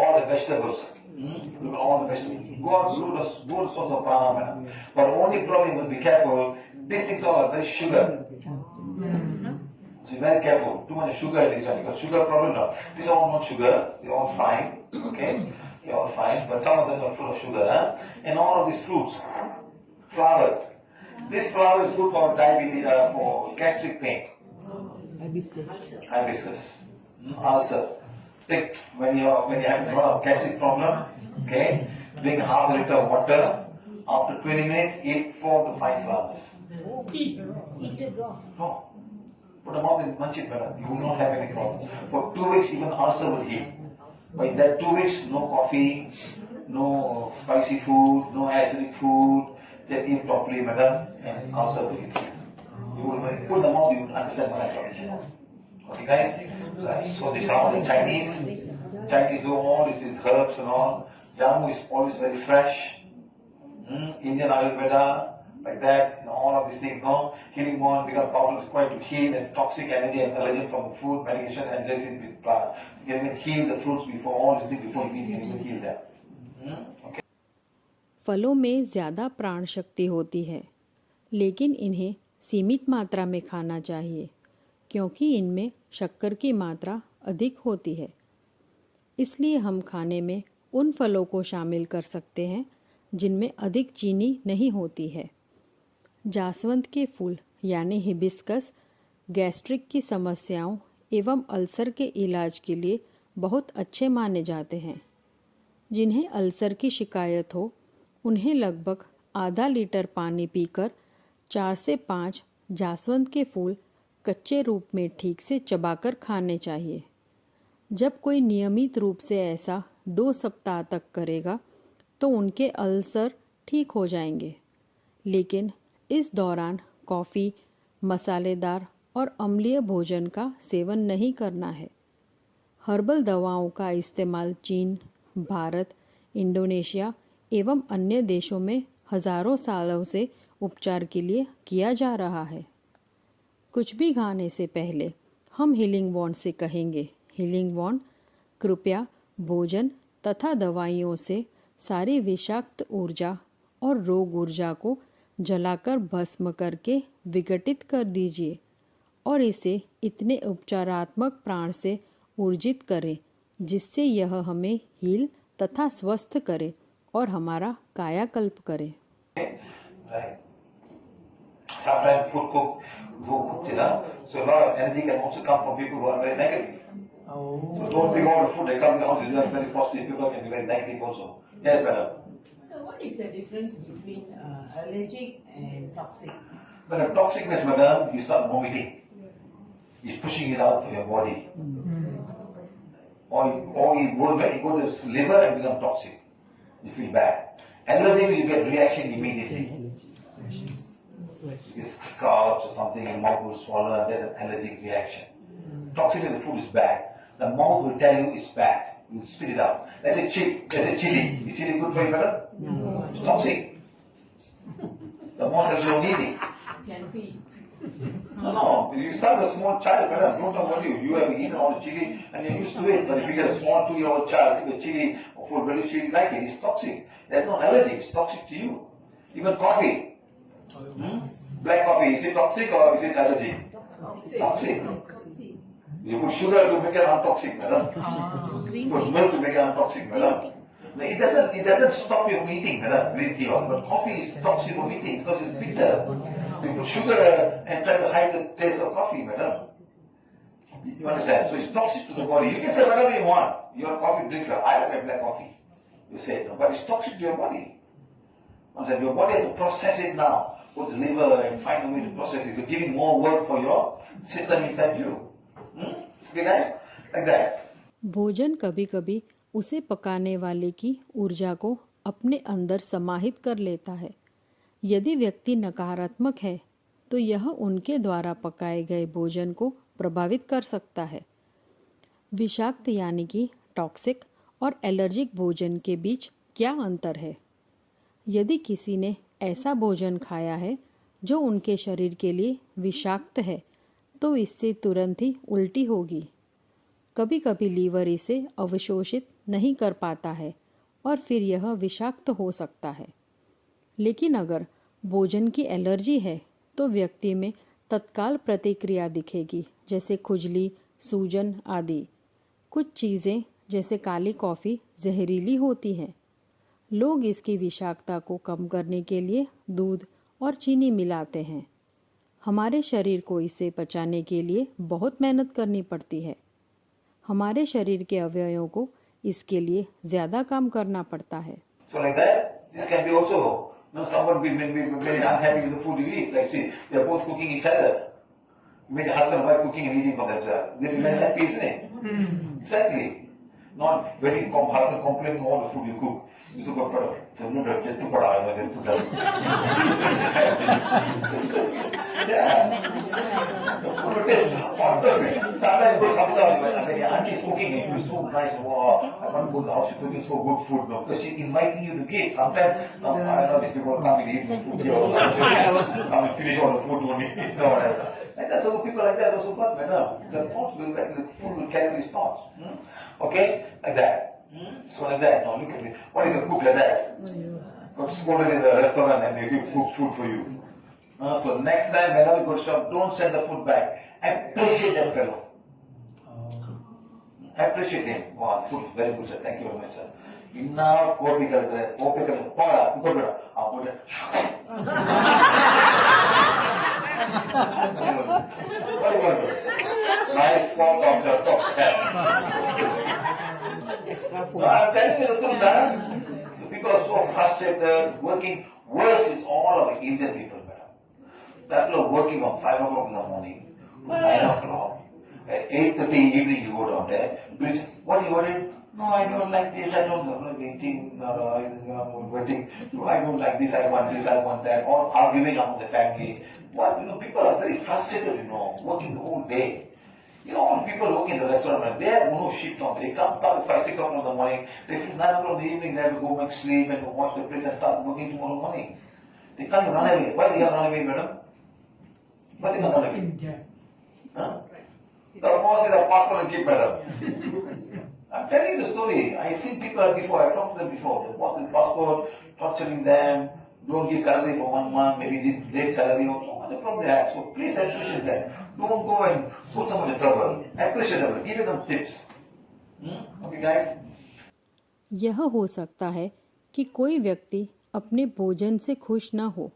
all the vegetables. Look at all the vegetables. Good source of prana, madam. But only problem is be careful. These things all are very sugar. So very careful. Too much sugar in this one. You got sugar problem now. These are all not sugar. They're all fine. Okay? They're all fine. But some of them are full of sugar. Huh? And all of these fruits. Flower. This flower is good for diabetes, for gastric pain. Hibiscus. Ulcer. Take when you have a lot of gastric problem, okay, drink half a liter of water. After 20 minutes, eat 4 to 5 flowers. Eat it raw. No. Put them out and munch it better. You will not have any problem. For 2 weeks, even ulcer will heal. But in that 2 weeks, no coffee, no spicy food, no acidic food. Just eat properly, madam, and ulcer will heal. You will put them out, you will understand what I'm talking about. Okay, guys? So these are all the Chinese. Chinese do all these herbs and all. Jamu is always very fresh. Indian Ayurveda, like that. All of these things, healing bone, become powerful, required to heal and toxic energy and allergen from the food, medication, and analgesic with prana. You can even heal the fruits before all these things before you eat, you can even heal them. Okay. फलों में ज़्यादा प्राण शक्ति होती है, लेकिन इन्हें सीमित मात्रा में खाना चाहिए क्योंकि इनमें शक्कर की मात्रा अधिक होती है। इसलिए हम खाने में उन फलों को शामिल कर सकते हैं जिनमें अधिक चीनी नहीं होती है। जासवंत के फूल यानी हिबिस्कस गैस्ट्रिक की समस्याओं एवं अल्सर के इलाज के लिए बहुत अच्छे माने जाते हैं। जिन्हें अल्सर की शिकायत हो उन्हें लगभग आधा लीटर पानी पीकर 4 से 5 जासवंत के फूल कच्चे रूप में ठीक से चबाकर खाने चाहिए। जब कोई नियमित रूप से ऐसा 2 सप्ताह तक करेगा तो उनके अल्सर ठीक हो जाएंगे। लेकिन इस दौरान कॉफ़ी, मसालेदार और अम्लीय भोजन का सेवन नहीं करना है। हर्बल दवाओं का इस्तेमाल चीन, भारत, इंडोनेशिया एवं अन्य देशों में हज़ारों सालों से उपचार के लिए किया जा रहा है। कुछ भी खाने से पहले हम हीलिंग वॉन्ड से कहेंगे, हीलिंग वॉन्ड, कृपया भोजन तथा दवाइयों से सारी विषाक्त ऊर्जा और रोग ऊर्जा को जलाकर भस्म करके विघटित कर दीजिए और इसे इतने उपचारात्मक प्राण से ऊर्जित करें जिससे यह हमें हील तथा स्वस्थ करे और हमारा कायाकल्प करे। Sometimes food cooked, so a lot of energy can also come from people who are very negative. So don't think all the food that comes in the house is very positive. People can be very negative also. Yes, madam. So what is the difference between allergic and toxic? When a toxicness, madam, you start vomiting. It's pushing it out for your body. Or it go to the liver and become toxic. You feel bad. Allergic, you get reaction immediately. You get scalps or something, your mouth will swallow and there's an allergic reaction. Toxic if the food is bad, the mouth will tell you it's bad. You spit it out. Let's say chili. Is chili good for you, madam? No. It's toxic. The mouth tells you don't eat it. Can we? No. You start a small child, madam, don't know what you have eaten all the chili and you're used to it. But if you get a small 2-year-old child, with chili or food very chili like it, it's toxic. There's no allergy, it's toxic to you. Even coffee. Black coffee, is it toxic or is it allergy? Toxic. You put sugar to make it untoxic, madam. You put milk to make it untoxic, madam. No, it doesn't stop you from eating, madam, green tea. But coffee stops you from eating because it's bitter. You put sugar and try to hide the taste of coffee, madam. You understand? So it's toxic to the body. You can say whatever you want. You're a coffee drinker. I don't have black coffee. You say no, but it's toxic to your body. Your body has to process it now. Put the liver and find a way to process it. You're giving more work for your system inside you. Okay, guys? Like that. भोजन कभी कभी उसे पकाने वाले की ऊर्जा को अपने अंदर समाहित कर लेता है। यदि व्यक्ति नकारात्मक है तो यह उनके द्वारा पकाए गए भोजन को प्रभावित कर सकता है। विषाक्त यानी कि टॉक्सिक और एलर्जिक भोजन के बीच क्या अंतर है? यदि किसी ने ऐसा भोजन खाया है जो उनके शरीर के लिए विषाक्त है तो इससे तुरंत ही उल्टी होगी। कभी कभी लीवर इसे अवशोषित नहीं कर पाता है और फिर यह विषाक्त हो सकता है। लेकिन अगर भोजन की एलर्जी है तो व्यक्ति में तत्काल प्रतिक्रिया दिखेगी, जैसे खुजली, सूजन आदि। कुछ चीज़ें जैसे काली कॉफ़ी जहरीली होती हैं। लोग इसकी विषाक्तता को कम करने के लिए दूध और चीनी मिलाते हैं। हमारे शरीर को इसे पचाने के लिए बहुत मेहनत करनी पड़ती है। हमारे शरीर के अवयवों को इसके लिए ज़्यादा काम करना पड़ता है। So like that, this can be also, someone be very unhappy with the food you eat. Like see, they are both cooking each other. Maybe husband and wife cooking and eating for themselves. They will be very happy, isn't it? Exactly. Not very husband complaining all the food you cook. You took a photo. So no, just to put out, just to yeah. The food tastes perfect. Sometimes go comes out and then your auntie is cooking and it's so nice. Wow, I want to go to the house. She's cooking so good food. No, because she's inviting you to eat. Sometimes, no, I don't know, these people come and eat the food here. Come and finish all the food only. No, whatever. And that's how people like that also got, man. The food will carry these thoughts. Okay? Like that. So like that. Now look at me. What if you cook like that? Got scolded in the restaurant and they cook food for you. So next time whenever you go to shop, don't send the food back. Appreciate that fellow. Appreciate him. Wow, food is very good, sir. Thank you very much, sir. Inna kopigal poda kukobira apoda. What do you want to do? Nice fork of the top hat. Extra food. I'm telling you the truth, man. The people are so frustrated, working. Worse is all of the Indian people, madam. That fellow working from 5 o'clock in the morning, 9 o'clock. At 8:30 evening you go down there. What do you want? No, I don't like this. I don't like waiting. Waiting. No, I don't like this. I want this. I want that. All arguing among the family. What people are very frustrated. Working the whole day. All people working in the restaurant, they have no shift on. They come at 5, 6 o'clock in the morning. They finish 9 o'clock in the evening. They have to go back sleep and wash the plate and start working tomorrow morning. They can't run away. Why they can't run away, madam? Why they can't run away? Huh? The boss is a passport and keep, madam. I'm telling you the story. I've seen people before. I've talked to them before. The boss is passport, torturing them, don't give salary for 1 month, maybe late salary or so much problem they have. So please appreciate that. Don't go and put someone in trouble. Appreciate them. Give them tips. Okay, guys? यह हो सकता है कि कोई व्यक्ति अपने भोजन से खुश न हो।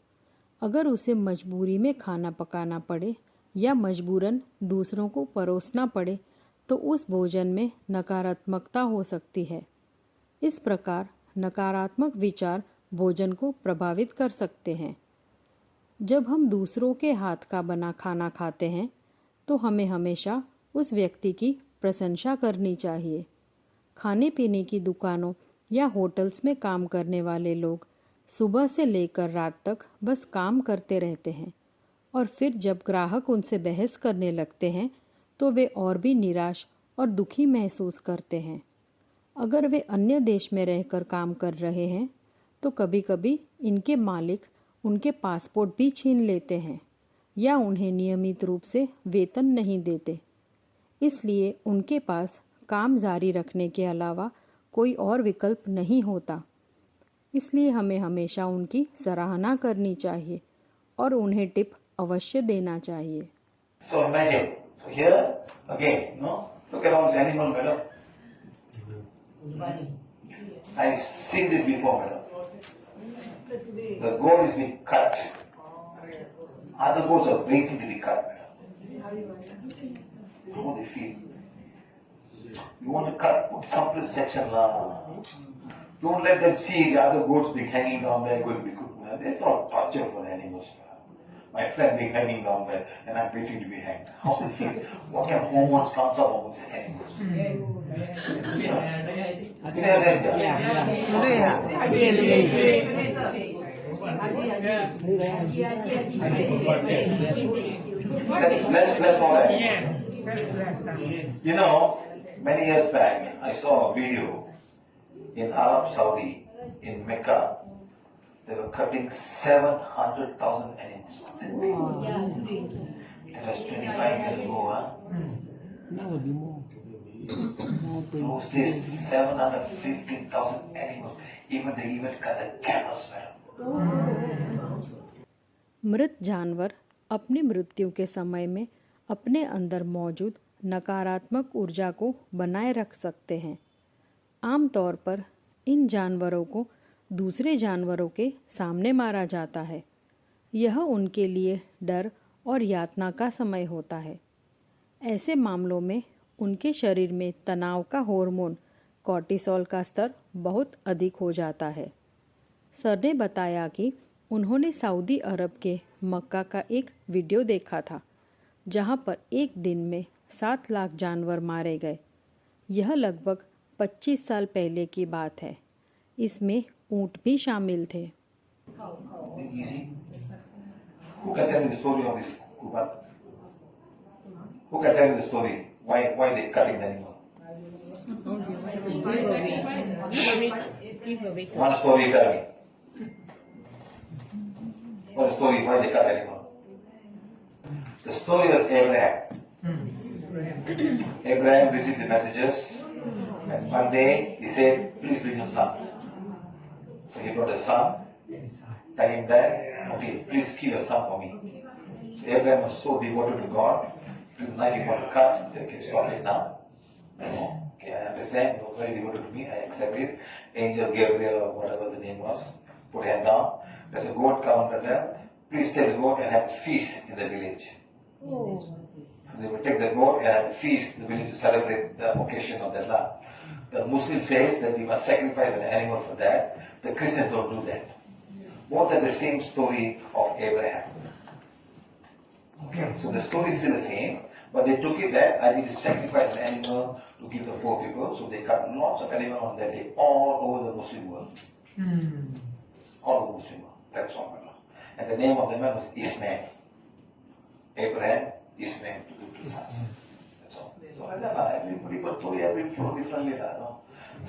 अगर उसे मजबूरी में खाना पकाना पड़े या मजबूरन दूसरों को परोसना पड़े तो उस भोजन में नकारात्मकता हो सकती है। इस प्रकार नकारात्मक विचार भोजन को प्रभावित कर सकते हैं। जब हम दूसरों के हाथ का बना खाना खाते हैं तो हमें हमेशा उस व्यक्ति की प्रशंसा करनी चाहिए। खाने पीने की दुकानों या होटल्स में काम करने वाले लोग सुबह से लेकर रात तक बस काम करते रहते हैं और फिर जब ग्राहक उनसे बहस करने लगते हैं तो वे और भी निराश और दुखी महसूस करते हैं। अगर वे अन्य देश में रहकर काम कर रहे हैं तो कभी कभी इनके मालिक उनके पासपोर्ट भी छीन लेते हैं या उन्हें नियमित रूप से वेतन नहीं देते। इसलिए उनके पास काम जारी रखने के अलावा कोई और विकल्प नहीं होता। इसलिए हमें हमेशा उनकी सराहना करनी चाहिए और उन्हें टिप अवश्य देना चाहिए। So imagine, so here again, look at all these animals, madam. I've seen this before, madam. The goat is being cut. Other goats are waiting to be cut, madam. How they feel? You want to cut, put some section lah. Don't let them see the other goats being hanging down there, going to be cooked. That's not torture for the animals. My friend being hanging down there, and I'm waiting to be hanged. How they feel? What kind of hormones comes up among these animals? Let's all that. Many years back, I saw a video in Arab Saudi, in Mecca. They were cutting 700,000 animals. It was 25 years ago, huh? Now will be more. Those days, 715,000 animals. Even they even cut the camels, madam. मृत जानवर अपनी मृत्यु के समय में अपने अंदर मौजूद नकारात्मक ऊर्जा को बनाए रख सकते हैं। आमतौर पर इन जानवरों को दूसरे जानवरों के सामने मारा जाता है। यह उनके लिए डर और यातना का समय होता है। ऐसे मामलों में उनके शरीर में तनाव का हार्मोन कॉर्टिसोल का स्तर बहुत अधिक हो जाता है। सर ने बताया कि उन्होंने सऊदी अरब के मक्का का एक वीडियो देखा था, जहां पर एक दिन में 7 लाख जानवर मारे गए। यह लगभग 25 साल पहले की बात है। इसमें ऊंट भी शामिल थे। Easy. Who can tell me the story of this Kurban? Who can tell me the story? Why they cutting the animal? One story tell me. What story? Why they cut animal? The story of Abraham. Abraham received the messages, and one day he said, "Please bring a son." So he brought a son. Tell him that, okay, please kill a son for me. So Abraham was so devoted to God. To the night he want to cut, they can stop it now. Okay, I understand. You're very devoted to me. I accept it. Angel Gabriel or whatever the name was, put hand down. There's a goat counter there. Please take the goat and have a feast in the village. So they will take the goat and have a feast in the village to celebrate the occasion of their love. The Muslim says that we must sacrifice an animal for that. The Christians don't do that. Both are the same story of Abraham. Okay, so the story is still the same, but they took it that I need to sacrifice an animal to give the poor people, so they cut lots of animals on that day all over the Muslim world. All over the Muslim world. That's all. And the name of the man was Ismail. Abraham, Ismail, to give two sons. That's all. So I don't know, every people story, every flow differently. No?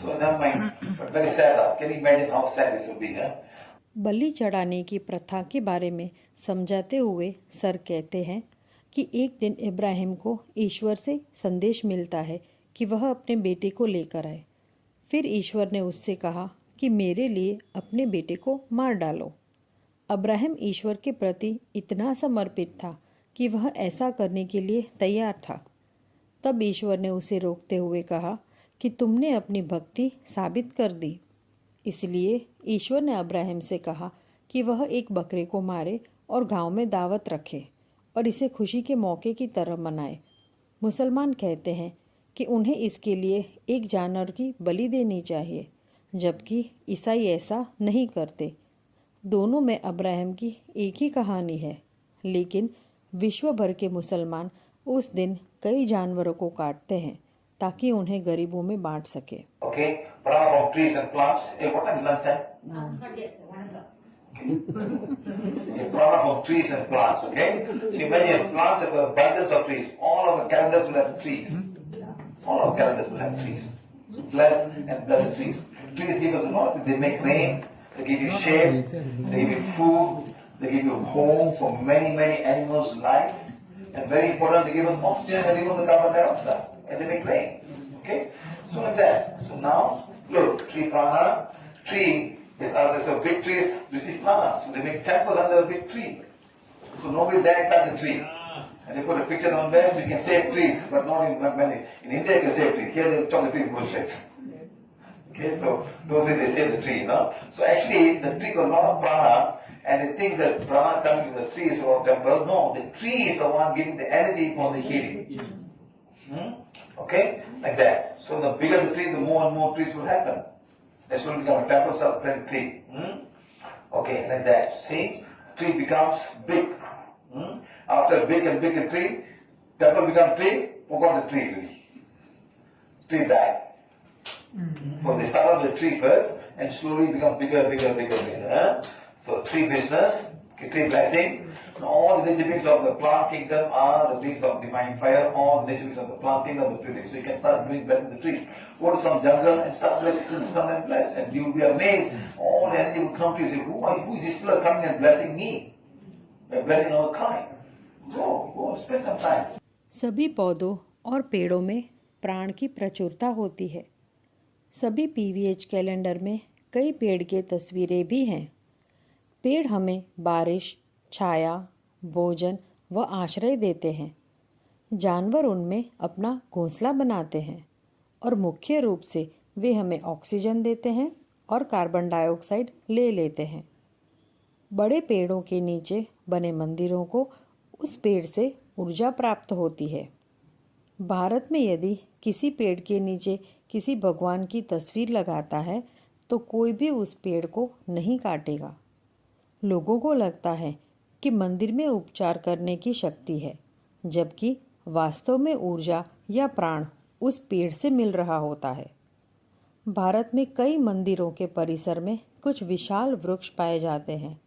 So never mind. But very sad. Can you imagine how sad this will be? Huh? बलि चढ़ाने की प्रथा के बारे में समझाते हुए sir कहते हैं कि एक दिन इब्राहिम को ईश्वर से संदेश मिलता है कि वह अपने बेटे को लेकर आए। फिर ईश्वर ने उससे कहा कि मेरे लिए अपने बेटे को मार डालो। अब्राहम ईश्वर के प्रति इतना समर्पित था कि वह ऐसा करने के लिए तैयार था। तब ईश्वर ने उसे रोकते हुए कहा कि तुमने अपनी भक्ति साबित कर दी। इसलिए ईश्वर ने अब्राहम से कहा कि वह एक बकरे को मारे और गांव में दावत रखे और इसे खुशी के मौके की तरह मनाए। मुसलमान कहते हैं कि उन्हें इसके लिए एक जानवर की बलि देनी चाहिए, जबकि ईसाई ऐसा नहीं करते। दोनों में अब्राहम की एक ही कहानी है, लेकिन विश्व भर के मुसलमान उस दिन कई जानवरों को काटते हैं ताकि उन्हें गरीबों में बांट सके। Okay, plant of trees and plants. Hey, what time is lunch time? Okay, plant of trees and plants. Okay, so when you plant abundance of trees, all of the calendars will have trees. All of the calendars will have trees. Blessed and blessed trees. Trees give us a lot. They make rain. They give you shade. They give you food. They give you home for many animals' life. And very important, they give us oxygen and remove the carbon dioxide. And they make rain. Okay? So like that. So now, look, tree prana. Tree is so big trees receive prana. So they make temple under a big tree. So nobody dare cut the tree. And they put a picture on there so you can save trees, but not in many. In India you can save trees. Here they chop the tree bullshit. Okay, so those say they save the tree, no? So actually the tree got a lot of prana, and they think that prana coming from the trees or temple. No, the tree is the one giving the energy for the healing. Okay, like that. So the bigger the tree, the more and more trees will happen. This will become a temple celebrating tree. Okay, like that. See, tree becomes big. After big and bigger tree, temple becomes tree, forgot the tree really. Tree died. So they start off the tree first and slowly become bigger. So tree business, tree blessing. And all the nature beings of the plant kingdom are the beings of divine fire. All the nature beings of the plant kingdom are the tree. So you can start doing blessing the trees. Go to some jungle and start blessing them and bless. And you will be amazed. All the energy will come to you. Say, who is this fellow coming and blessing me? By blessing our kind. Go and spend some time. सभी पौधों और पेड़ों में प्राण की प्रचुरता होती है। सभी पीवीएच कैलेंडर में कई पेड़ की तस्वीरें भी हैं। पेड़ हमें बारिश, छाया, भोजन व आश्रय देते हैं। जानवर उनमें अपना घोंसला बनाते हैं और मुख्य रूप से वे हमें ऑक्सीजन देते हैं और कार्बन डाइऑक्साइड ले लेते हैं। बड़े पेड़ों के नीचे बने मंदिरों को उस पेड़ से ऊर्जा प्राप्त होती है। भारत में यदि किसी पेड़ के नीचे किसी भगवान की तस्वीर लगाता है तो कोई भी उस पेड़ को नहीं काटेगा। लोगों को लगता है कि मंदिर में उपचार करने की शक्ति है, जबकि वास्तव में ऊर्जा या प्राण उस पेड़ से मिल रहा होता है। भारत में कई मंदिरों के परिसर में कुछ विशाल वृक्ष पाए जाते हैं।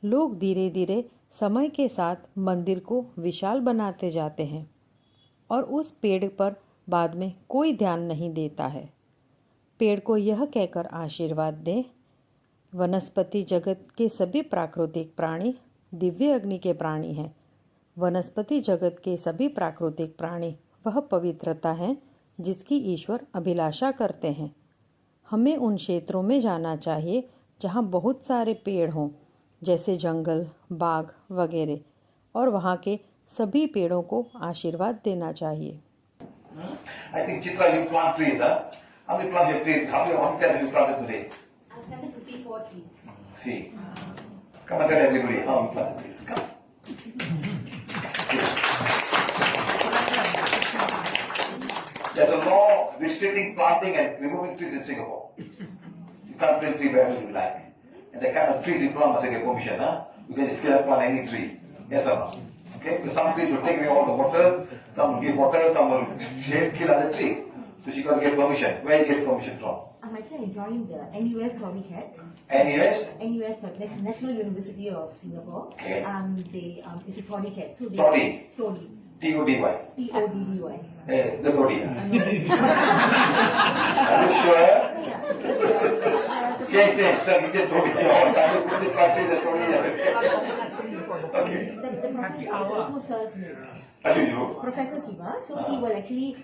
लोग धीरे धीरे समय के साथ मंदिर को विशाल बनाते जाते हैं और उस पेड़ पर बाद में कोई ध्यान नहीं देता है। पेड़ को यह कहकर आशीर्वाद दें, वनस्पति जगत के सभी प्राकृतिक प्राणी दिव्य अग्नि के प्राणी हैं। वनस्पति जगत के सभी प्राकृतिक प्राणी वह पवित्रता है जिसकी ईश्वर अभिलाषा करते हैं। हमें उन क्षेत्रों में जाना चाहिए जहाँ बहुत सारे पेड़ हों, जैसे जंगल, बाग वगैरह, और वहाँ के सभी पेड़ों को आशीर्वाद देना चाहिए। I think Chitra, you plant trees, huh? How many plants you planted? How many have you planted today? I've planted 54 trees. See. Come and tell everybody how you planted trees. Come. There's a law restricting planting and removing trees in Singapore. You can't plant tree wherever you like. And the kind of trees you plant must take a permission, huh? You can just plant any tree. Yes or no? Okay? Because some trees will take away all the water, some will give water, some will kill other tree. So she got to get permission. Where you get permission from? I'm actually enjoying the NUS Cloudy Cats. NUS? NUS, but National University of Singapore. Okay. It's a Cloudy Cat. So Toddy. Toddy. T-O-D-Y. T-O-D-D-Y. The Toddy. Are you sure? Yeah. Change. So you get Toddy. You put the country, the Toddy. Okay. The professor also serves me. Professor Siva, so he will actually,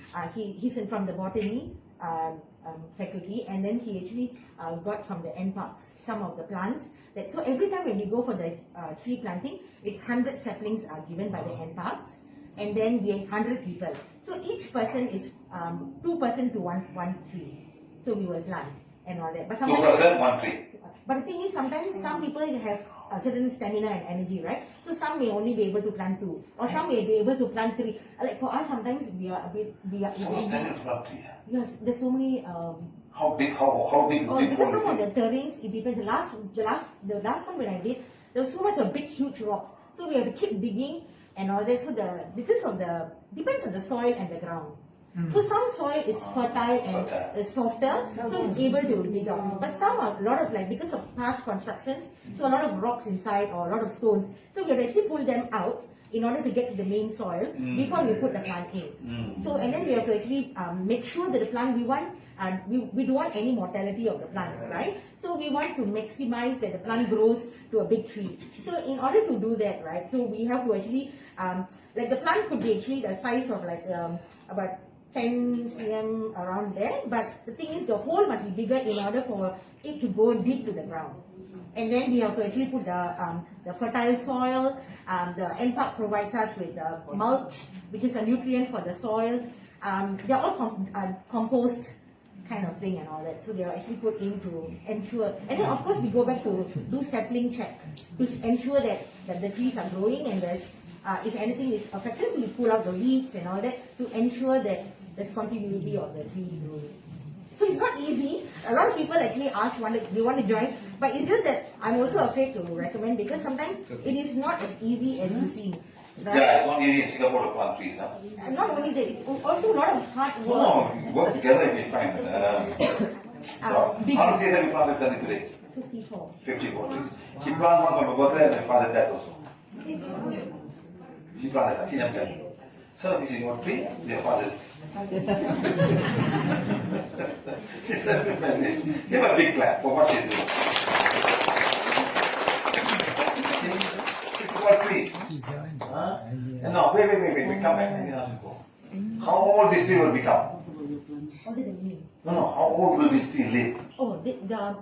he's from the botany faculty, and then he actually got from the NParks some of the plants. So every time when we go for the tree planting, it's 100 saplings are given by the NParks, and then we have 100 people. So each person is 2% to one tree. So we will plant and all that. But 2%, 1 tree. But the thing is, sometimes some people have a certain stamina and energy, right? So some may only be able to plant 2, or some may be able to plant 3. Like for us, sometimes we are a bit. So what's standard to plant tree? Yes, there's so many. How big? How big? Oh, because some of the terrains, it depends. The last one when I did, there was so much of big, huge rocks. So we have to keep digging and all that. So depends on the soil and the ground. So some soil is fertile and is softer, so it's able to dig out. But some are a lot of because of past constructions, so a lot of rocks inside or a lot of stones. So we have to actually pull them out in order to get to the main soil before we put the plant in. So and then we have to actually make sure that the plant we don't want any mortality of the plant, right? So we want to maximize that the plant grows to a big tree. So in order to do that, right, so we have to actually, the plant could be actually the size of about 10 cm around there, but the thing is the hole must be bigger in order for it to go deep to the ground. And then we have to actually put the fertile soil. The NPark provides us with the mulch, which is a nutrient for the soil. They're all compost kind of thing and all that. So they are actually put in to ensure. And then of course we go back to do sapling check to ensure that the trees are growing, and there's if anything is affected, we pull out the weeds and all that to ensure that there's continuity of the tree growing. So it's not easy. A lot of people actually ask, they want to join, but it's just that I'm also afraid to recommend, because sometimes it is not as easy as you seem. Right? Yeah, it's not easy in Singapore to plant trees, huh? And not only that, it's also a lot of hard work. No, work together we find. How many trees have you planted done today? 54. 54 trees. She planted one from her birthday and my father died also. She planted that. She never died. So this is your tree, your father's. She's a bit messy. Give her a big clap for what she's doing. What trees? Huh? No, wait, come back. How old this tree will become? What does it mean? No, how old will this tree live? Oh,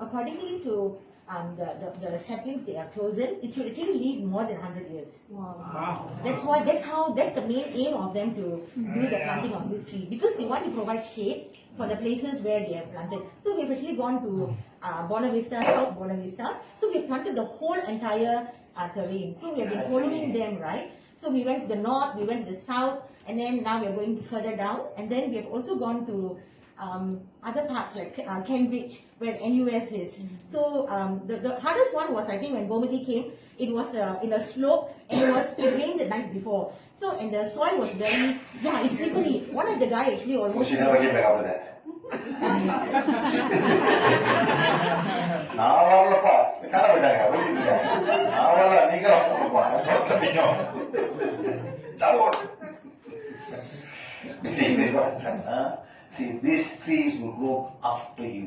accordingly to the saplings they are chosen, it should actually live more than 100 years. Wow. That's the main aim of them to do the planting of this tree, because they want to provide shade for the places where they have planted. So we've actually gone to Buona Vista, South Buona Vista. So we've planted the whole entire terrain. So we have been following them, right? So we went to the north, we went to the south, and then now we're going further down. And then we have also gone to other parts like Cambridge, where NUS is. So the hardest one was, I think, when Gomati came. It was in a slope, and it rained the night before. So, and the soil was very, it's slippery. One of the guys actually So almost. she never came back after that. நான் வரலப்பா காண போயிட்டாங்க நான் வரல நீங்க See, these trees will grow after you.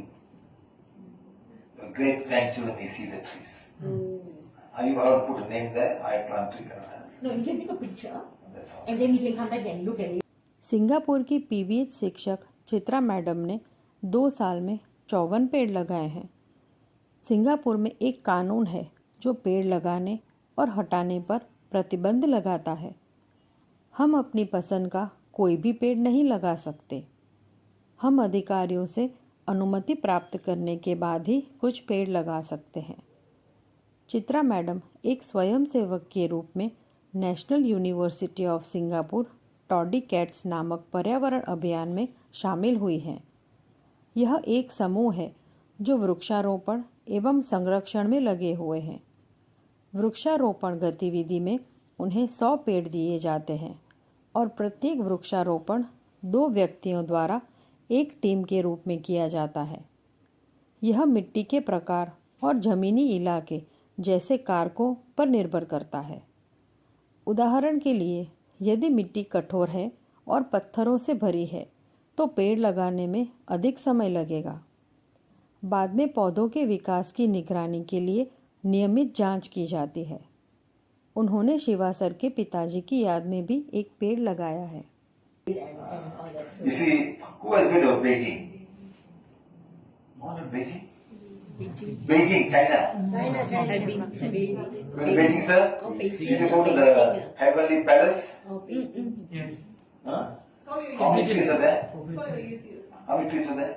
A great grandchildren may see the trees. Are you allowed to put a name there? I plant tree. No, you can take a picture, That's all. and then you can come back and look at it. Singapore की PVH शिक्षक Chitra madam ने 2 साल में 54 पेड़ लगाए हैं। Singapore में एक कानून है जो पेड़ लगाने और हटाने पर प्रतिबंध लगाता है। हम अपनी पसंद का कोई भी पेड़ नहीं लगा सकते। हम अधिकारियों से अनुमति प्राप्त करने के बाद ही कुछ पेड़ लगा सकते हैं। चित्रा मैडम एक स्वयंसेवक के रूप में national university of Singapore toddy cats नामक पर्यावरण अभियान में शामिल हुई हैं। यह एक समूह है जो वृक्षारोपण एवं संरक्षण में लगे हुए हैं। वृक्षारोपण गतिविधि में उन्हें 100 पेड़ दिए जाते हैं और प्रत्येक वृक्षारोपण 2 व्यक्तियों द्वारा एक टीम के रूप में किया जाता है। यह मिट्टी के प्रकार और जमीनी इलाके जैसे कारकों पर निर्भर करता है। उदाहरण के लिए, यदि मिट्टी कठोर है और पत्थरों से भरी है तो पेड़ लगाने में अधिक समय लगेगा। बाद में पौधों के विकास की निगरानी के लिए नियमित जांच की जाती है। उन्होंने शिवा सर के पिताजी की याद में भी एक पेड़ लगाया है। And all that. So, You see, who has been to Beijing? What is Beijing? Beijing, China. I've been. Been to Beijing, sir? Did you go to the Heavenly Palace? Yes. Huh? How many trees are there? How many trees are there?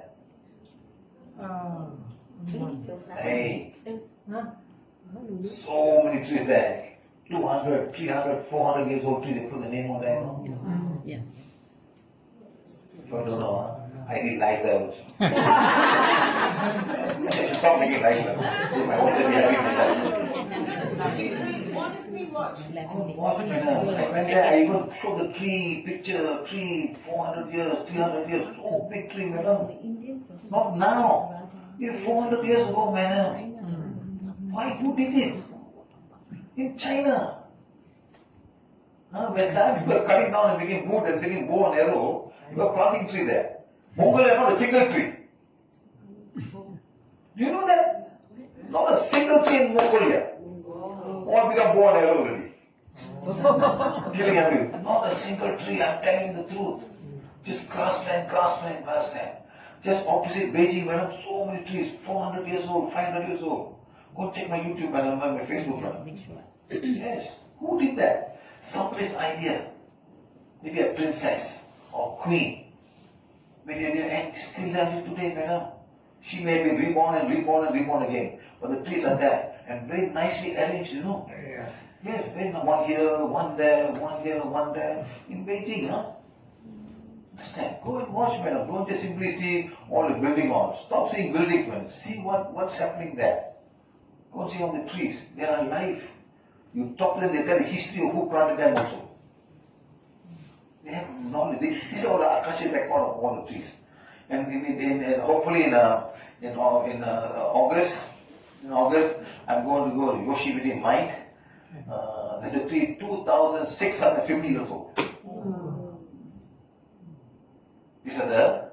Hey, so many trees there. 200, 300, 400 years old tree, they put the name on there. No? Yeah. I don't know. Huh? I need light there also. I should stop making light there. I want to be having that. Honestly, watch. What, you know, I went there, I even showed the tree, picture, tree, 400 years, 300 years, oh, big tree, madam. Not now. It's 400 years ago, madam. Why who did it? In China. When time people are cutting down and making wood and making bow and arrow, you are planting tree there. Mongolia, not a single tree. Do you know that? Not a single tree in Mongolia. All become bow and arrow already. Killing everyone. Not a single tree, I'm telling the truth. Just grassland, grassland, grassland. Just opposite Beijing, madam, so many trees, 400 years old, 500 years old. Go check my YouTube, madam, my Facebook, madam. Yes. Who did that? Somebody's idea. Maybe a princess or queen. Maybe and still alive today, madam. She may be reborn and reborn and reborn again. But the trees are there and very nicely arranged, you know. Yeah. Yes, very nice. One here, one there, one here, one there. In Beijing, huh? Understand? Go and watch, madam. Don't just simply see all the building on. Stop seeing buildings, madam. See what's happening there. Go and see all the trees. They are alive. You talk to them, they tell the history of who planted them also. They have knowledge. This is all the Akashic record of all the trees. And hopefully in August, I'm going to go to Yoshiviti Mine. There's a tree 2,650 years old. These are the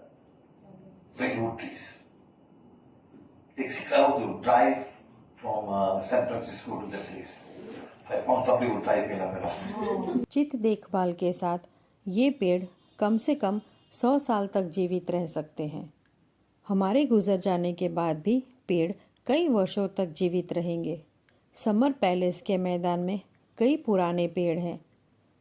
redwood trees. Take 6 hours to drive from San Francisco to the place. So I found somebody who drive me along. चित देखभाल के साथ ये पेड़ कम से कम 100 साल तक जीवित रह सकते हैं। हमारे गुजर जाने के बाद भी पेड़ कई वर्षों तक जीवित रहेंगे। समर पैलेस के मैदान में कई पुराने पेड़ हैं,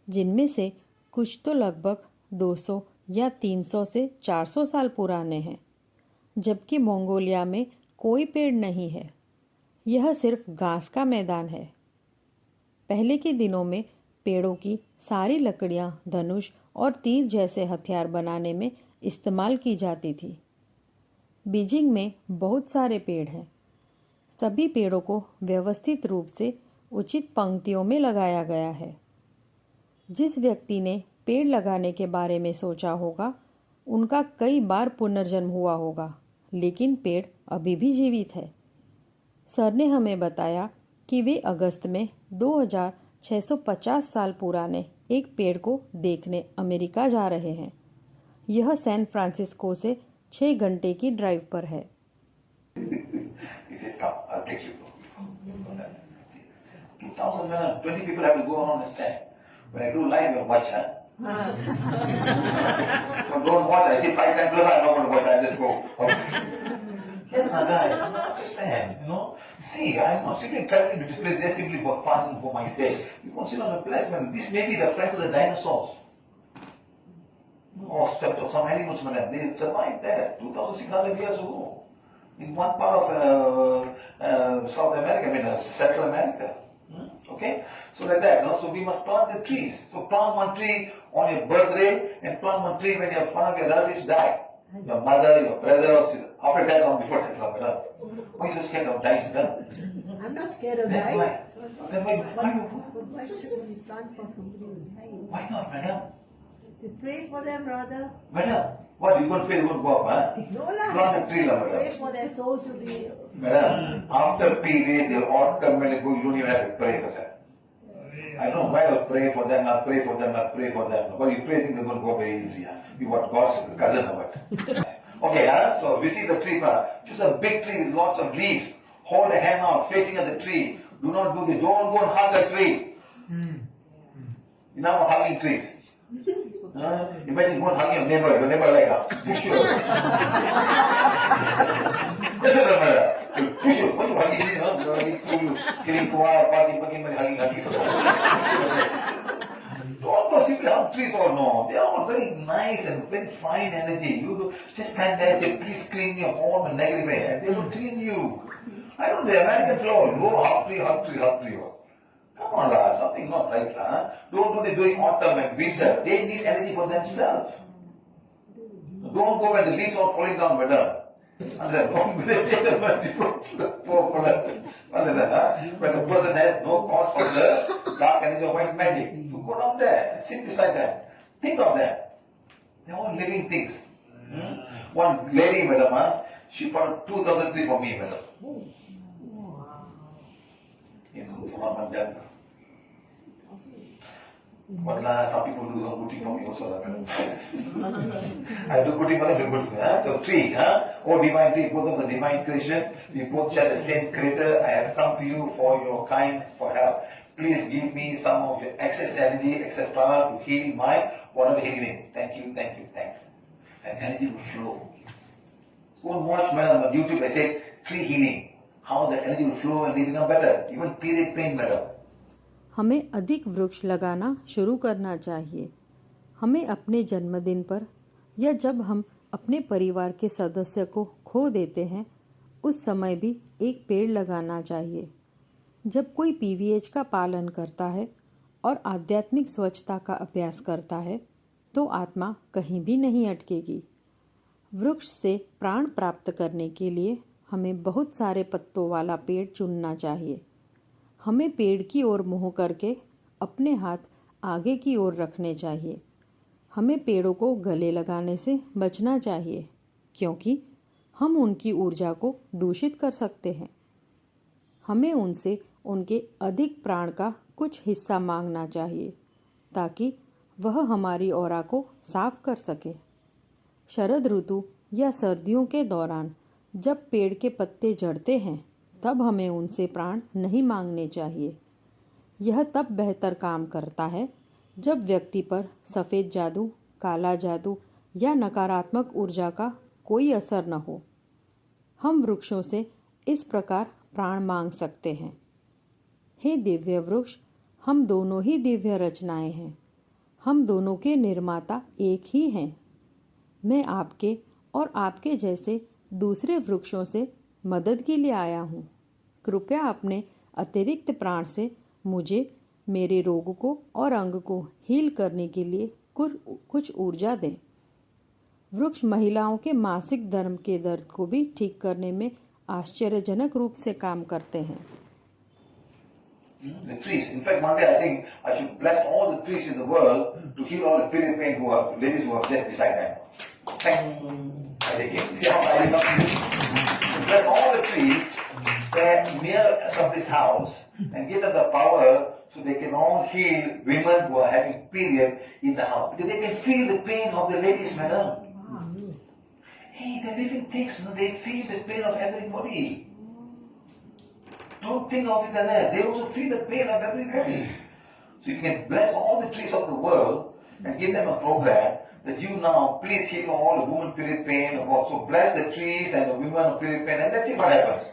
जिनमें से कुछ तो लगभग 200 या 300 से 400 साल पुराने हैं, जबकि मंगोलिया में कोई पेड़ नहीं है। यह सिर्फ घास का मैदान है। पहले के दिनों में पेड़ों की सारी लकड़ियां धनुष और तीर जैसे हथियार बनाने में इस्तेमाल की जाती थी। बीजिंग में बहुत सारे पेड़ हैं। सभी पेड़ों को व्यवस्थित रूप से उचित पंक्तियों में लगाया गया है। जिस व्यक्ति ने पेड़ लगाने के बारे में सोचा होगा, उनका कई बार पुनर्जन्म हुआ होगा, लेकिन पेड़ अभी भी जीवित है। सर ने हमें बताया कि वे अगस्त में 2650 साल पुराने एक पेड़ को देखने अमेरिका जा रहे हैं। यह सैन फ्रांसिस्को से 6 घंटे की ड्राइव पर है। He said, come, I'll take you. 2020 people have to go around and stand. When I do live, you'll watch, huh? But don't watch, I see 5 times plus, I'm not going to watch, I just go. Here's my guy, I don't understand, you know. See, I'm not simply traveling to this place just simply for fun, for my sake. You consider on the place, man, this may be the friends of the dinosaurs. Or some animals, man, they survived there 2,600 years ago. In one part of South America, Central America. Okay? So like that, no? So we must plant the trees. So plant one tree on your birthday and plant one tree when one of your relatives die. Your mother, your brother, or sister. After that, not before that, why are you so scared of dying? I'm not scared of Then dying. why? Then why? But why should we plant for somebody who died? Why not, madam? We pray for them rather. Madam, what, you going to pay, you going to go up, huh? No lah. Plant a tree, Pray madam. for their soul to be. Madam, after period, they'll automatically go, you don't even have to pray for that. I don't know why I pray for them, I pray for them, I pray for them. But you pray, think they're going to go very easily. Huh? You what, God's cousin or what? Okay, huh? So we see the tree, just a big tree with lots of leaves. Hold a hand out, facing at the tree. Do not do this. Don't go and hug the tree. You know hugging trees. Imagine go and hug your neighbor like that. Push you. Listen to me. Push you. What are you hugging me? You killing Kumar, hugging. Don't go simply hug trees or no. They are all very nice and very fine energy. You do, just stand there and say, please clean your home and negative way. They will clean you. I don't know, the American flow. Go hug tree, hug tree, hug tree. Come on, something not right, huh? Don't do this during autumn and winter. They need energy for themselves. Don't go when the leaves are falling down, madam. Don't when the person has no cause for the dark energy of white magic. So go down there, simply like that. Think of that. They're all living things. One lady, madam, she bought 2,000 trees for me, madam. Some people do some good for me also. I do good for them, do good for them. So tree, oh divine tree, both of the divine creation, we both share the same creator. I have come to you for your kind, for help. Please give me some of your excess energy, etc. to heal my whatever healing. Thank you. And energy will flow. Go and watch, madam, on YouTube, I say tree healing. How the energy will flow and they become better. Even period pain better. हमें अधिक वृक्ष लगाना शुरू करना चाहिए। हमें अपने जन्मदिन पर या जब हम अपने परिवार के सदस्य को खो देते हैं, उस समय भी एक पेड़ लगाना चाहिए। जब कोई पीवीएच का पालन करता है और आध्यात्मिक स्वच्छता का अभ्यास करता है, तो आत्मा कहीं भी नहीं अटकेगी। वृक्ष से प्राण प्राप्त करने के लिए हमें बहुत सारे पत्तों वाला पेड़ चुनना चाहिए। हमें पेड़ की ओर मुँह करके अपने हाथ आगे की ओर रखने चाहिए। हमें पेड़ों को गले लगाने से बचना चाहिए, क्योंकि हम उनकी ऊर्जा को दूषित कर सकते हैं। हमें उनसे उनके अधिक प्राण का कुछ हिस्सा मांगना चाहिए, ताकि वह हमारी ऑरा को साफ कर सके। शरद ऋतु या सर्दियों के दौरान जब पेड़ के पत्ते झड़ते हैं, तब हमें उनसे प्राण नहीं मांगने चाहिए। यह तब बेहतर काम करता है जब व्यक्ति पर सफ़ेद जादू, काला जादू या नकारात्मक ऊर्जा का कोई असर न हो। हम वृक्षों से इस प्रकार प्राण मांग सकते हैं। हे दिव्य वृक्ष, हम दोनों ही दिव्य रचनाएं हैं। हम दोनों के निर्माता एक ही हैं। मैं आपके और आपके जैसे दूसरे वृक्षों से मदद के लिए आया हूँ। कृपया अपने अतिरिक्त प्राण से मुझे मेरे रोग को और अंग को हील करने के लिए कुछ ऊर्जा दें। वृक्ष महिलाओं के मासिक धर्म के दर्द को भी ठीक करने में आश्चर्यजनक रूप से काम करते हैं। The trees. In fact, one day I think I should bless all the trees in the world to heal all the period pain who are ladies who are just beside them. Thank. See how I did bless all the trees that are near somebody's house and give them the power so they can all heal women who are having period in the house because they can feel the pain of the ladies, madam. Hey, the living things, they feel the pain of everybody. Don't think of it like that. They also feel the pain of everybody. So if you can bless all the trees of the world and give them a program that you now please heal all the women period pain, also bless the trees and the women of period pain, and let's see what happens.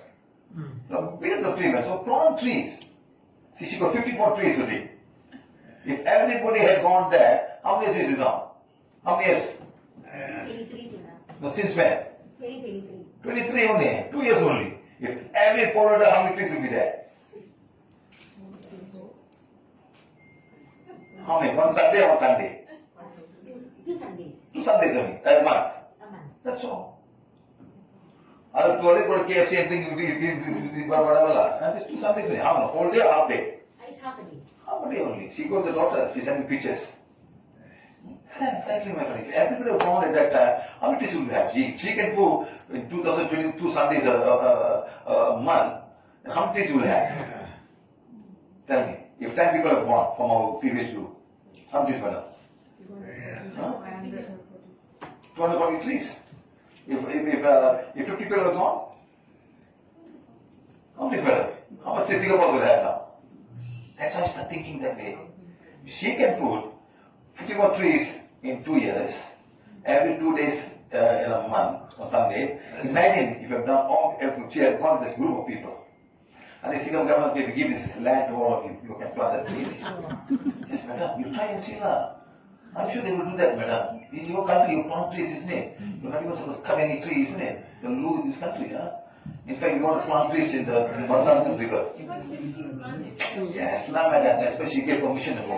So build the tree, so plant trees. See, she got 54 trees today. If everybody had gone there, how many years is it now? How many years? 23 No, since when? 2023. 23 only, 2 years only. If every followed her, how many trees will be there? How many? One Sunday or one Sunday? 2 Sundays. 2 Sundays only, a month. A month. That's all. Other two other go to KFC and bring whatever. And 2 Sundays only. How long? Whole day or half day? It's half a day. Half a day only. She goes to the daughter, she sent me pictures. Exactly, my friend. If everybody was born at that time, how many trees will we have? She can put in 2022 Sundays a month, and how many trees will we have? Tell me. If 10 people are born from our previous group, how many trees will we have? Huh? 240 trees. If 50 people are gone, how many trees will we have? How much trees Singapore will have now? That's why I start thinking that way. She can put 54 trees in 2 years, every 2 days in a month on Sunday. Imagine if you have done all, if she had gone with a group of people. And the Singapore government can give this land to all of you. You can plant the trees. Yes, madam, you try and see lah. I'm sure they will do that, madam. In your country, you plant trees, isn't it? You're not even supposed to cut any trees, isn't it? The law in this country, huh? In fact, you want to plant trees in the Martha River. Yes, lah, madam. That's why she gave permission to go.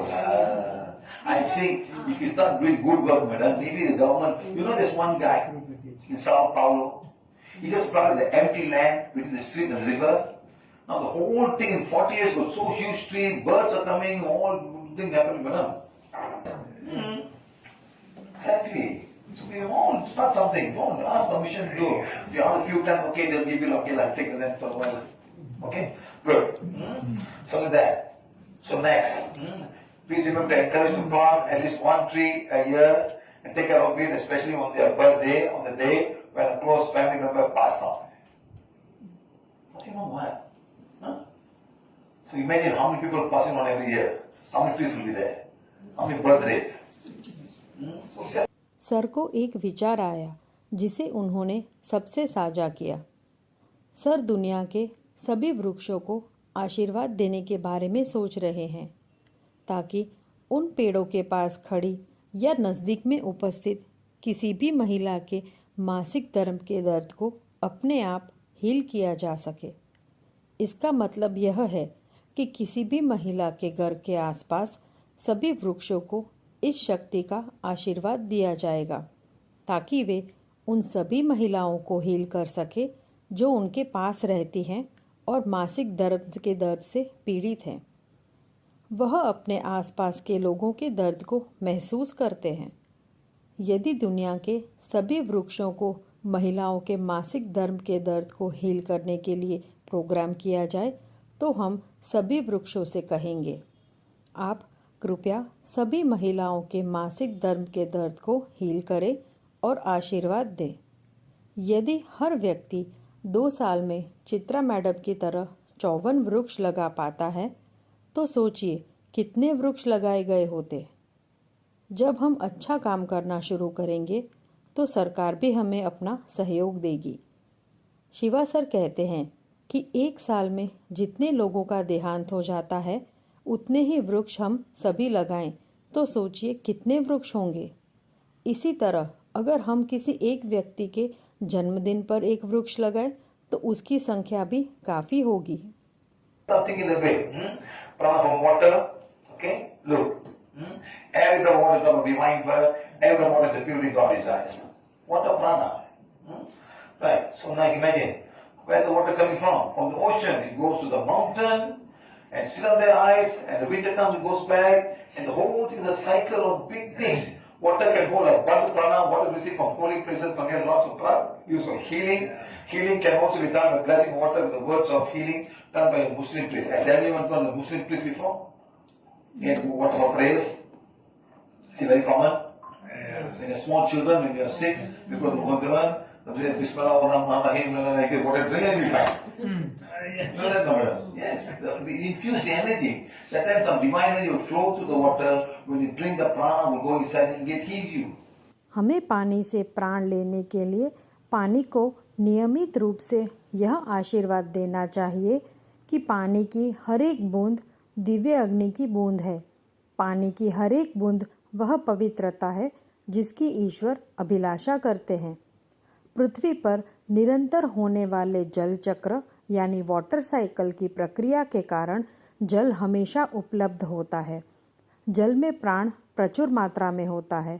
I'm saying, if you start doing good work, madam, maybe the government, you know there's one guy in Sao Paulo, he just planted the empty land between the street and the river. Now the whole thing in 40 years was so huge tree, birds are coming, all things happening, madam. Exactly. So we all start something, don't ask permission to do. If you ask a few times, okay, they'll give you, okay, like take them for a while. Okay? Good. So like that. So next. Please remember to encourage to plant at least 1 tree a year and take care of it, especially on their birthday, on the day when a close family member passed on. Nothing wrong with that. Huh? So imagine how many people are passing on every year. How many trees will be there? How many birthdays? So sir को एक विचार आया जिसे उन्होंने सबसे साझा किया। Sir दुनिया के सभी वृक्षों को आशीर्वाद देने के बारे में सोच रहे हैं ताकि उन पेड़ों के पास खड़ी या नज़दीक में उपस्थित किसी भी महिला के मासिक धर्म के दर्द को अपने आप हील किया जा सके। इसका मतलब यह है कि किसी भी महिला के घर के आसपास सभी वृक्षों को इस शक्ति का आशीर्वाद दिया जाएगा ताकि वे उन सभी महिलाओं को हील कर सके जो उनके पास रहती हैं और मासिक दर्द के दर्द से पीड़ित हैं। वह अपने आसपास के लोगों के दर्द को महसूस करते हैं। यदि दुनिया के सभी वृक्षों को महिलाओं के मासिक धर्म के दर्द को हील करने के लिए प्रोग्राम किया जाए तो हम सभी वृक्षों से कहेंगे, आप कृपया सभी महिलाओं के मासिक धर्म के दर्द को हील करें और आशीर्वाद दें। यदि हर व्यक्ति 2 साल में चित्रा मैडम की तरह 54 वृक्ष लगा पाता है तो सोचिए कितने वृक्ष लगाए गए होते। जब हम अच्छा काम करना शुरू करेंगे तो सरकार भी हमें अपना सहयोग देगी। शिवा सर कहते हैं कि एक साल में जितने लोगों का देहांत हो जाता है उतने ही वृक्ष हम सभी लगाएं तो सोचिए कितने वृक्ष होंगे। इसी तरह अगर हम किसी एक व्यक्ति के जन्मदिन पर एक वृक्ष लगाएं तो उसकी संख्या भी काफ़ी होगी। Something in the way. Prana from water. Okay? Look. Every the water is of divine birth. Every water is the purity God desires. Water prana. Right. So now imagine where the water coming from. From the ocean. It goes to the mountain and sit on their eyes, and the winter comes, it goes back, and the whole thing is a cycle of big thing. Water can hold a bunch of prana, water received from holy places, contain lots of prana, used for healing. Healing can also be done by blessing water with the words of healing done by a Muslim priest. Has anyone done a Muslim priest before? Yes, water for prayers. See, very common. When you're small children, when you're sick, you go to Bhagavan, the Bismillah, Rahim, like the water drink and you'll be fine. No, that's not it. Yes, the infuse the energy. That time some divine energy will flow through the water. When you drink, the prana will go inside and get healed you. हमें पानी से प्राण लेने के लिए पानी को नियमित रूप से यह आशीर्वाद देना चाहिए कि पानी की हर एक बूंद दिव्य अग्नि की बूंद है। पानी की हर एक बूंद वह पवित्रता है जिसकी ईश्वर अभिलाषा करते हैं। पृथ्वी पर निरंतर होने वाले जल चक्र यानी वाटर साइकिल की प्रक्रिया के कारण जल हमेशा उपलब्ध होता है। जल में प्राण प्रचुर मात्रा में होता है।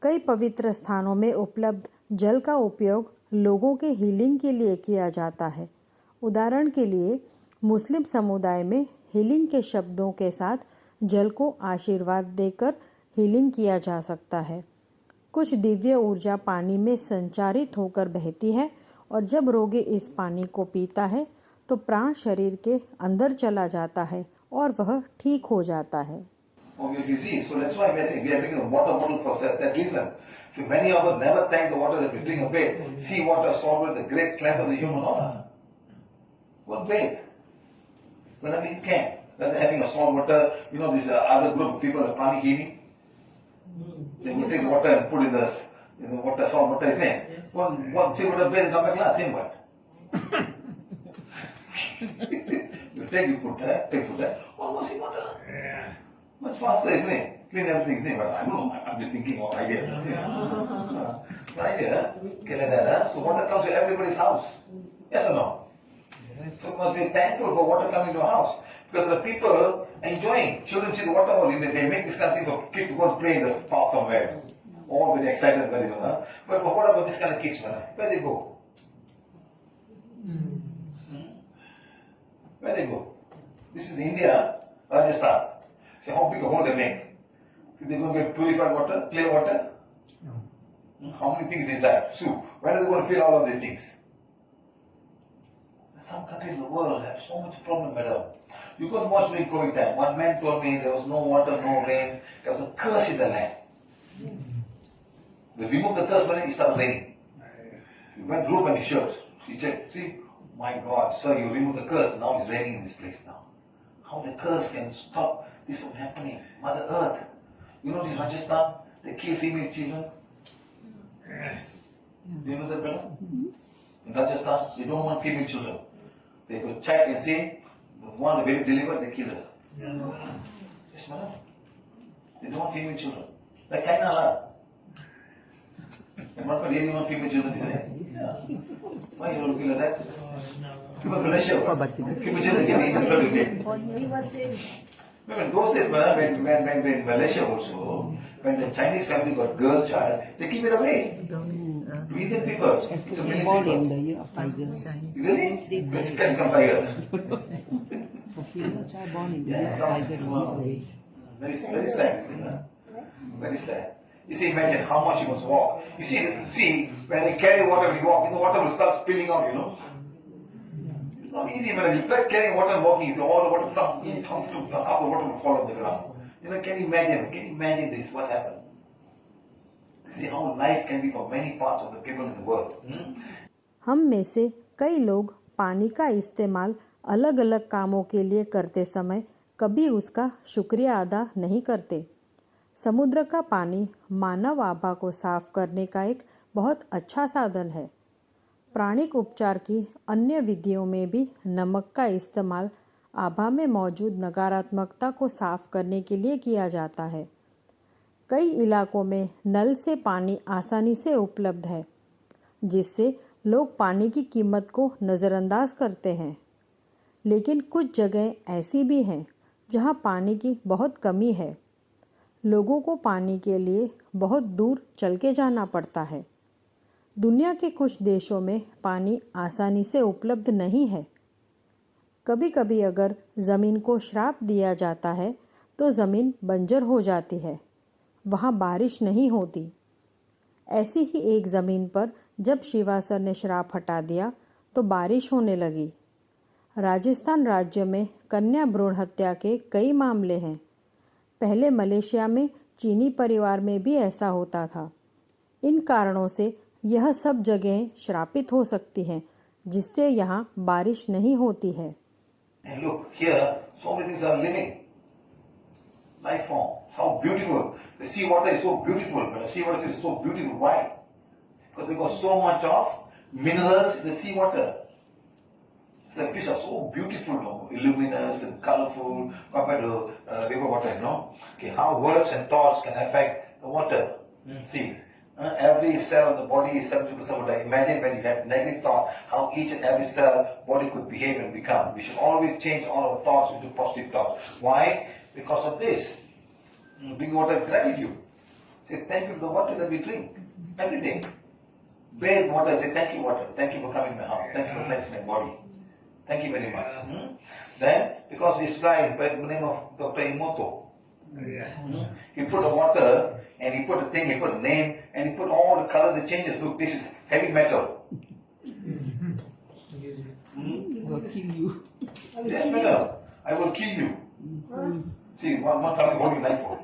कई पवित्र स्थानों में उपलब्ध जल का उपयोग लोगों के हीलिंग के लिए किया जाता है। उदाहरण के लिए मुस्लिम समुदाय में हीलिंग के शब्दों के साथ जल को आशीर्वाद देकर हीलिंग किया जा सकता है। कुछ दिव्य ऊर्जा पानी में संचारित होकर बहती है और जब रोगी इस पानी को पीता है तो प्राण शरीर के अंदर चला जाता है और वह ठीक हो जाता है। Of your disease. So that's why we are saying we are drinking the water bottle for that reason. So many of us never thank the water that we drink a bit. Sea water, salt water, the great cleanse of the human order. What bathe? Whenever you can. Rather than having a salt water, you know, this other group of people are pranic healing. They will take water and put in the water, salt water, isn't it? Yes. One sea water bathe, come back last, same word. You take, you put that, put that. Almost sea water. Yeah. Much faster, isn't it? Clean everything, isn't it? But I don't know, I'm just thinking of ideas. Idea, okay, like that, huh? So water comes to everybody's house. Yes or no? So you must be thankful for water coming to your house. Because the people enjoying. Children see the water only, they make this kind of thing for kids who go and play in the park somewhere. All very excited, very well, huh? But what about this kind of kids, man? Where they go? Where they go? This is India, Rajasthan. So how big a hole they make? If they going to get purified water, clear water? How many things inside? Soup. Where are they going to fill all of these things? Some countries in the world have so much problem, madam. You go and watch during COVID time. One man told me there was no water, no rain. There was a curse in the land. They removed the curse when it started raining. He went through and he showed. He said, see, my God, sir, you removed the curse. Now it's raining in this place now. How the curse can stop this from happening? Mother Earth. You know in Rajasthan, they kill female children. Do you know that, brother? In Rajasthan, they don't want female children. They could check and see, the one the baby delivered, they kill her. Yes, madam. They don't want female children. Like China, lah. And what for really want female children, isn't it? Yeah. Why you don't looking like that? People in Malaysia, female children get eaten every He was saying, Remember, those days, when Malaysia also, when the Chinese family got girl child, they keep it away. To Indian people, to many born in the people. year of tiger. Really? Which can come tiger? For female child born in the year of Yeah, tiger, they wow. walk away. Very sad, you know? Very sad. You see, imagine how much you must walk. You see, when they carry water, when you walk, the water will start spilling out, you know? It's not easy, man. You try carrying water and walking, so all the water comes, half the water will fall on the ground. You know, can you imagine this, what happened? See how life can be for many parts of the people in the world. हम में से कई लोग पानी का इस्तेमाल अलग अलग कामों के लिए करते समय कभी उसका शुक्रिया अदा नहीं करते। समुद्र का पानी मानव आभा को साफ करने का एक बहुत अच्छा साधन है। प्राणिक उपचार की अन्य विधियों में भी नमक का इस्तेमाल आभा में मौजूद नकारात्मकता को साफ करने के लिए किया जाता है। कई इलाकों में नल से पानी आसानी से उपलब्ध है, जिससे लोग पानी की कीमत को नज़रअंदाज करते हैं। लेकिन कुछ जगह ऐसी भी हैं जहां पानी की बहुत कमी है। लोगों को पानी के लिए बहुत दूर चल के जाना पड़ता है। दुनिया के कुछ देशों में पानी आसानी से उपलब्ध नहीं है। कभी कभी अगर ज़मीन को श्राप दिया जाता है तो ज़मीन बंजर हो जाती है, वहाँ बारिश नहीं होती। ऐसी ही एक ज़मीन पर जब शिवा सर ने श्राप हटा दिया तो बारिश होने लगी। राजस्थान राज्य में कन्या भ्रूण हत्या के कई मामले हैं। पहले मलेशिया में चीनी परिवार में भी ऐसा होता था। इन कारणों से यह सब जगहें श्रापित हो सकती हैं, जिससे यहाँ बारिश नहीं होती है। And look, here, so many things are living. Life form. How beautiful. The sea water is so beautiful. But the sea water is so beautiful. Why? Because they got so much of minerals in the sea water. The fish are so beautiful, no? Luminous and colorful compared to river water, no? Okay, how words and thoughts can affect the water. See, every cell of the body is 70% water. Imagine when you have negative thought, how each and every cell body could behave and become. We should always change all our thoughts into positive thoughts. Why? Because of this. Drink water is gratitude. Say thank you for the water that we drink every day. Bathe water, say thank you water. Thank you for coming to my house. Thank you for cleansing my body. Thank you very much. Then, because this guy by the name of Dr. Imoto, he put the water and he put a thing, he put a name, and he put all the colors, the changes. Look, this is heavy metal. Will kill you. Yes, metal. I will kill you. See, one time what you like for?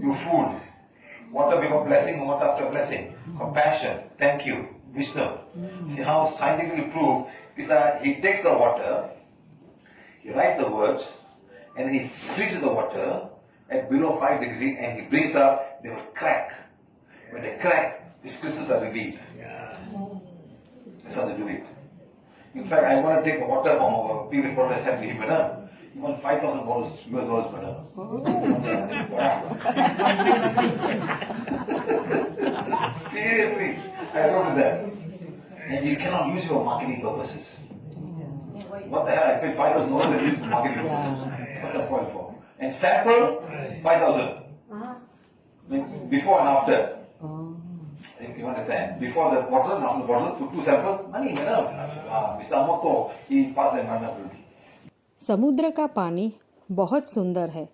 You fool. Water before blessing, water after blessing. Compassion, thank you, wisdom. See how scientifically proved is that he takes the water, he writes the words, and he freezes the water at below 5 degrees and he brings up, they will crack. When they crack, these crystals are revealed. That's how they do it. In fact, I want to take the water from our previous water assembly, he want $5,000 US dollars, brother. Seriously, I wrote that. And you cannot use for marketing purposes. What the hell? I paid $5,000 and use for marketing purposes. What the foil for? And sample 5,000. Before and after. You understand? Before the bottle and after the bottle, put 2 samples. Money, madam. Mr. Amoto, he passed the environmental. समुद्र का पानी बहुत सुंदर है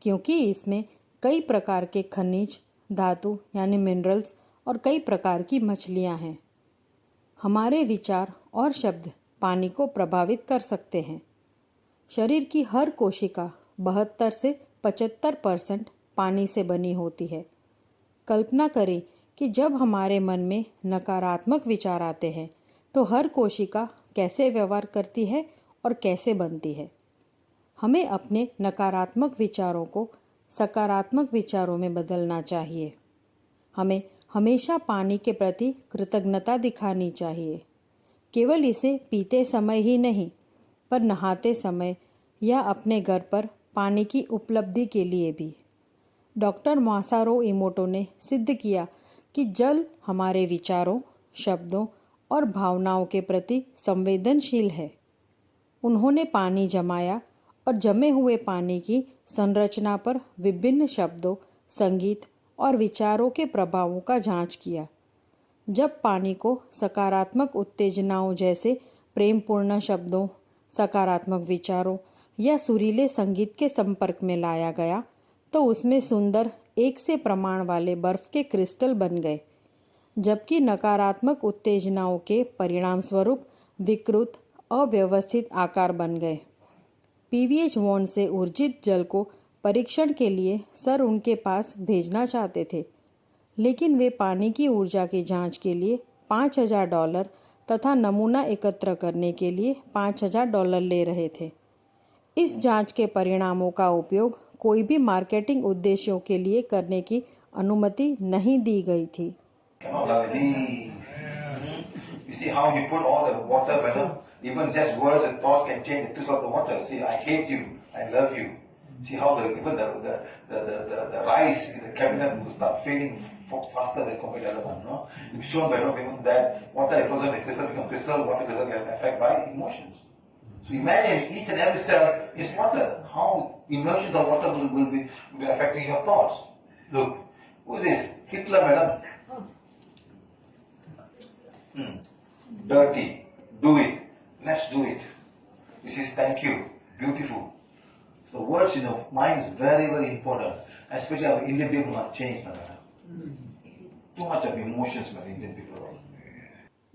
क्योंकि इसमें कई प्रकार के खनिज, धातु यानी मिनरल्स और कई प्रकार की मछलियां हैं। हमारे विचार और शब्द पानी को प्रभावित कर सकते हैं। शरीर की हर कोशिका 72 से 75% पानी से बनी होती है। कल्पना करें कि जब हमारे मन में नकारात्मक विचार आते हैं तो हर कोशिका कैसे व्यवहार करती है और कैसे बनती है। हमें अपने नकारात्मक विचारों को सकारात्मक विचारों में बदलना चाहिए। हमें हमेशा पानी के प्रति कृतज्ञता दिखानी चाहिए, केवल इसे पीते समय ही नहीं, पर नहाते समय या अपने घर पर पानी की उपलब्धि के लिए भी। डॉक्टर मासारो इमोटो ने सिद्ध किया कि जल हमारे विचारों, शब्दों और भावनाओं के प्रति संवेदनशील है। उन्होंने पानी जमाया और जमे हुए पानी की संरचना पर विभिन्न शब्दों, संगीत और विचारों के प्रभावों का जांच किया। जब पानी को सकारात्मक उत्तेजनाओं जैसे प्रेमपूर्ण शब्दों, सकारात्मक विचारों या सुरीले संगीत के संपर्क में लाया गया तो उसमें सुंदर एक से प्रमाण वाले बर्फ के क्रिस्टल बन गए, जबकि नकारात्मक उत्तेजनाओं के परिणाम स्वरूप विकृत अव्यवस्थित आकार बन गए। पीवीएच वॉन से ऊर्जित जल को परीक्षण के लिए सर उनके पास भेजना चाहते थे, लेकिन वे पानी की ऊर्जा की जांच के लिए $5,000 तथा नमूना एकत्र करने के लिए $5,000 ले रहे थे। इस जांच के परिणामों का उपयोग कोई भी मार्केटिंग उद्देश्यों के लिए करने की अनुमति नहीं दी गई थी। Cannot allergy. You see how he put all the water, madam? Even just words and thoughts can change the taste of the water. See, I hate you, I love you. See how even the rice in the cabinet will start failing faster than compared to the other one, no? It's shown by even that water if frozen is crystal become crystal, water crystal can affect by emotions. So imagine each and every cell is water. How emotions of water will be affecting your thoughts. Look, who is this? Hitler, madam. Dirty. Do it. Let's do it. This is thank you. Beautiful. So words in the mind is very, very important. Especially our Indian people must change, madam. Too much of emotions, my Indian people.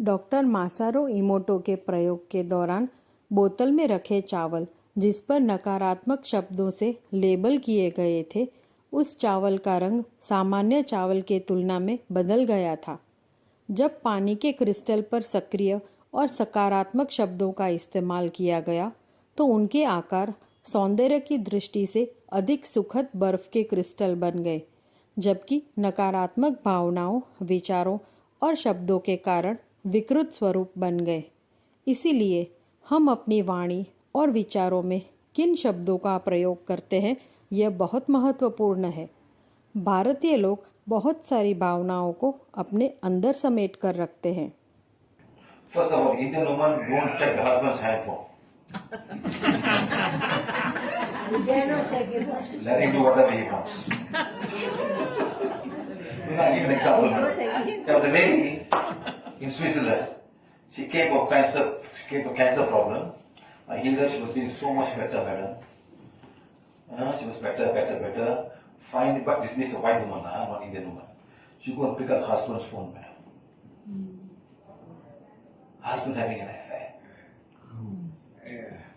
Doctor Masaru Emoto के प्रयोग के दौरान बोतल में रखे चावल जिस पर नकारात्मक शब्दों से लेबल किए गए थे, उस चावल का रंग सामान्य चावल के तुलना में बदल गया था। जब पानी के क्रिस्टल पर सक्रिय और सकारात्मक शब्दों का इस्तेमाल किया गया तो उनके आकार सौंदर्य की दृष्टि से अधिक सुखद बर्फ के क्रिस्टल बन गए, जबकि नकारात्मक भावनाओं, विचारों और शब्दों के कारण विकृत स्वरूप बन गए। इसीलिए हम अपनी वाणी और विचारों में किन शब्दों का प्रयोग करते हैं, यह बहुत महत्वपूर्ण है। भारतीय लोग बहुत सारी भावनाओं को अपने अंदर समेट कर रखते हैं। First of all, Indian woman don't check the husband's handphone. You dare not check it. Let him do whatever he wants. I'll give you an example. There was a lady in Switzerland. She came for cancer problem. I healed her. She was doing so much better, madam. She was better. Finally, but this is a white woman, not Indian woman. She go and pick up husband's phone, madam. Husband having an affair.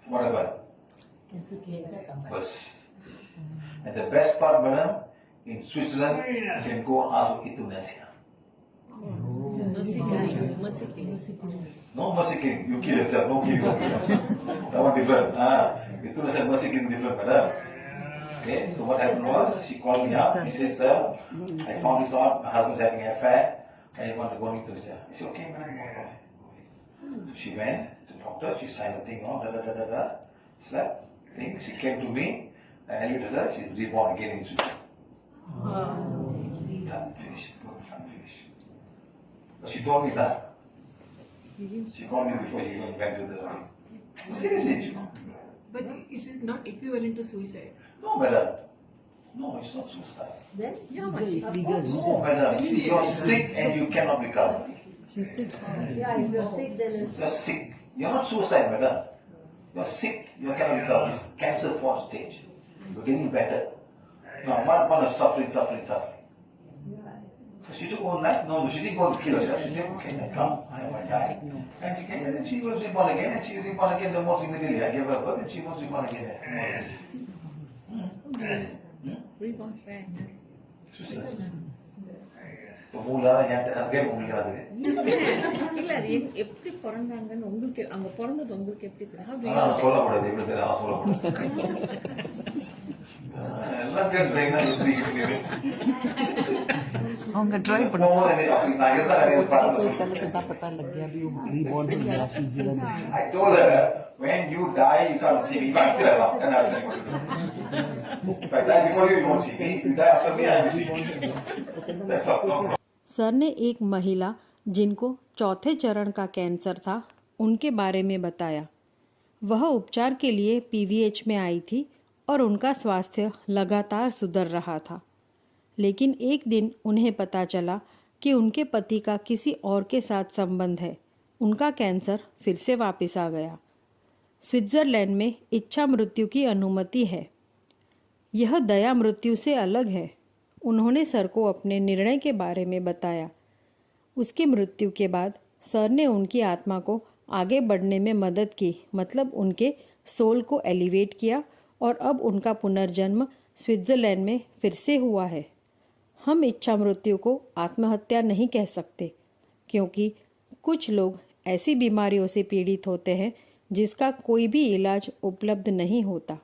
What about? Bus. And the best part, madam, in Switzerland, you can go and ask for euthanasia. No mercy killing. You kill yourself. No killing. That one different. Euthanasia, mercy killing different, madam. Okay, so what happened was, she called me up. She said, sir, I found this out. My husband's having an affair. I want to go into this. I said, okay, madam, no problem. So she went to the doctor. She signed the thing on. Slap. Thing. She came to me. I admitted her. She's reborn again in Switzerland. Done. Finish. Finish. But she told me that. She called me before she even went to the thing. Seriously, she called me. But it is not equivalent to suicide. No, madam. No, it's not suicide. Then? It's legal. No, madam. See, you're sick and you cannot recover. Yeah, if you're sick, then it's. You're sick. You're not suicide, madam. You're sick. You cannot recover. It's cancer 4th stage. You're getting better. Now, one is suffering. So she took her own life. No, she didn't go and kill herself. She said, okay, I come, I might die. And she came and she was reborn again. And she was reborn again the most immediately. I gave her birth and she was reborn again. Reborn back. இப்போ 3 நாள் அங்கே உங்களுக்கு இல்ல அது எப்படி பிறந்தாங்கன்னு உங்களுக்கு அங்க பிறந்தது உங்களுக்கு எப்படி தெரியும்? நான் சொல்லக்கூடாது, எப்படி தெரியும்? சொல்லக்கூடாது. எல்லாம் கேட்டுறீங்கன்னா எப்படி அவங்க ட்ரை அப்படி நான் இருந்தா நிறைய पता पता लग गया भी वो रिबॉर्न हो गया स्विट्जरलैंड में। I told her, when you die, you can't see me. If I'm still alive, then I'll tell you. If I die before you, you won't see me. If you die after me, I will see you. That's all. No problem. Sir ने एक महिला जिनको चौथे चरण का cancer था उनके बारे में बताया। वह उपचार के लिए पीवीएच में आई थी और उनका स्वास्थ्य लगातार सुधर रहा था, लेकिन एक दिन उन्हें पता चला कि उनके पति का किसी और के साथ संबंध है। उनका कैंसर फिर से वापस आ गया। स्विट्ज़रलैंड में इच्छा मृत्यु की अनुमति है। यह दया मृत्यु से अलग है। उन्होंने सर को अपने निर्णय के बारे में बताया। उसकी मृत्यु के बाद सर ने उनकी आत्मा को आगे बढ़ने में मदद की, मतलब उनके सोल को एलिवेट किया और अब उनका पुनर्जन्म स्विट्ज़रलैंड में फिर से हुआ है। हम इच्छा मृत्यु को आत्महत्या नहीं कह सकते, क्योंकि कुछ लोग ऐसी बीमारियों से पीड़ित होते हैं जिसका कोई भी इलाज उपलब्ध नहीं होता।